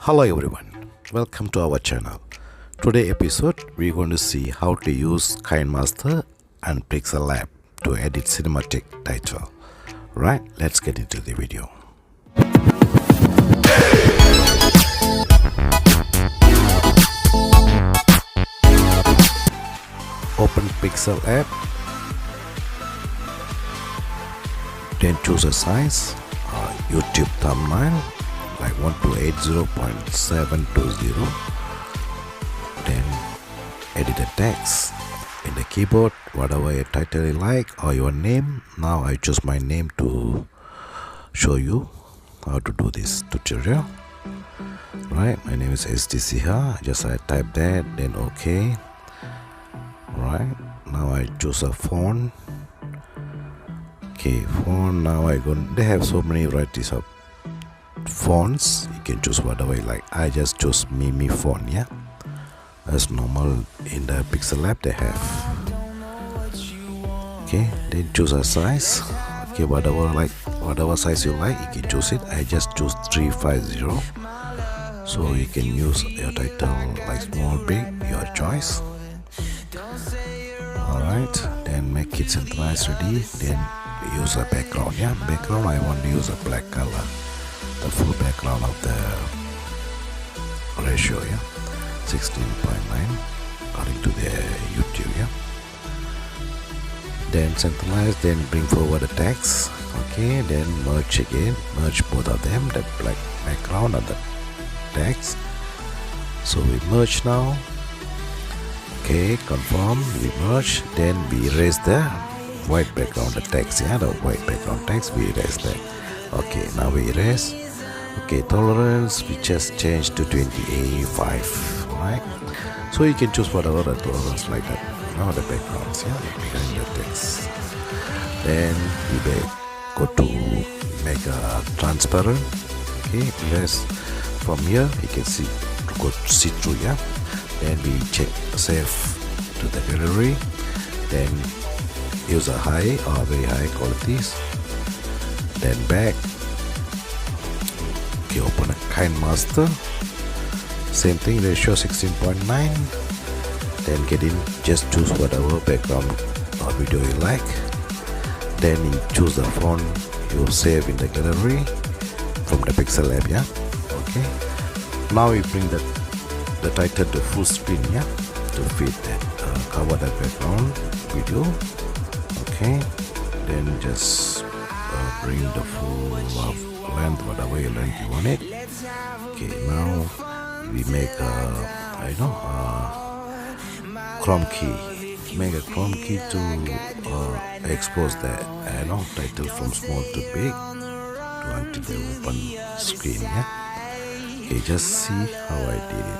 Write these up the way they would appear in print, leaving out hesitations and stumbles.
Hello everyone, welcome to our channel. Today episode we're going to see how to use Kinemaster and PixelLab to edit cinematic title. Right, let's get into the video. Open PixelLab, then choose a size, YouTube thumbnail like 1280.720, then edit the text in the keyboard, whatever your title you like or your name. Now I choose my name to show you how to do this tutorial. Right, my name is SDCH, just I type that, then OK. Right, now I choose a font. Okay, font. Now they have so many varieties of fonts. You can choose whatever you like. I just choose Mimi font, yeah, as normal in the PixelLab they have. Okay, then choose a size. Okay, whatever size you like, you can choose it. I just choose 350, so you can use your title like small, big, your choice. Alright, then make it centralized ready. Then use a background, yeah, background. I want to use a black color, the full background of the ratio, yeah, 16:9 according to the YouTube, yeah. Then centralize, then bring forward the text. Okay, then merge again, merge both of them, the black background and the text. So we merge now. Okay, confirm, we merge, then we erase the white background, the text, yeah, the white background text, we erase that. Okay, now we erase. Okay, tolerance we just change to 20A5, right? So you can choose whatever the tolerance like that. Now the backgrounds, yeah, behind the text. Then we go to make a transparent. Okay, erase from here. You can see through, yeah. Then we check save to the gallery. Then use a high or very high qualities. Then back. Okay, open a Kinemaster. Same thing, ratio 16:9. Then get in, just choose whatever background or video you like. Then you choose the font you save in the gallery from the PixelLab, yeah. Okay. Now we bring the title to full screen, yeah, to fit that, cover the background video. Okay. Then just bring the full length, whatever length you want it. Okay, now we make chrome key. Make a chrome key to expose the title from small to big until the open screen, yeah. Okay, just see how I did it.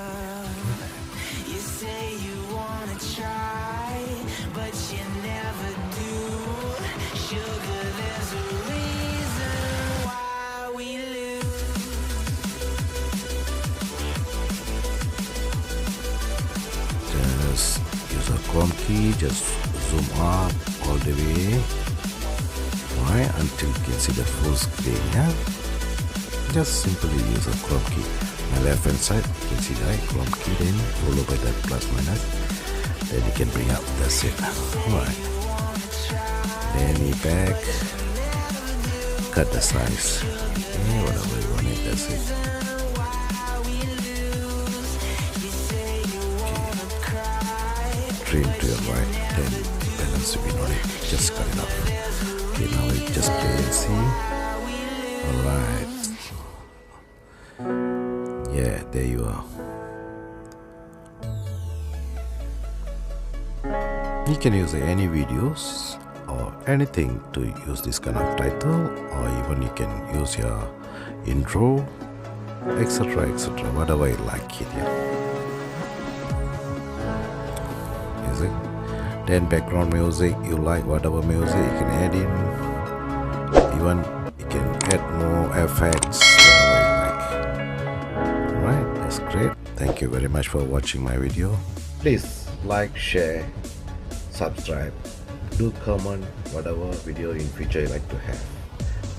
Just use a chrome key, just zoom up all the way, right, until you can see the full screen, yeah. Just simply use a chrome key. My left hand side, you can see the chrome key, then followed by that plus minus. Then you can bring up, that's it. Alright. Then you back, cut the size. Okay, whatever you want it, that's it. Trim to your right, then balance to be on it, just cut it off. Okay, now we just play and see. Alright. Yeah, there you are. You can use any videos or anything to use this kind of title, or even you can use your intro, etc, etc, whatever you like it, yeah. Then background music, you like whatever music you can add in. Even you can add more effects, whatever you like. Alright, that's great. Thank you very much for watching my video. Please like, share, subscribe, do comment whatever video in future you like to have.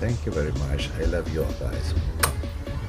Thank you very much. I love you all guys.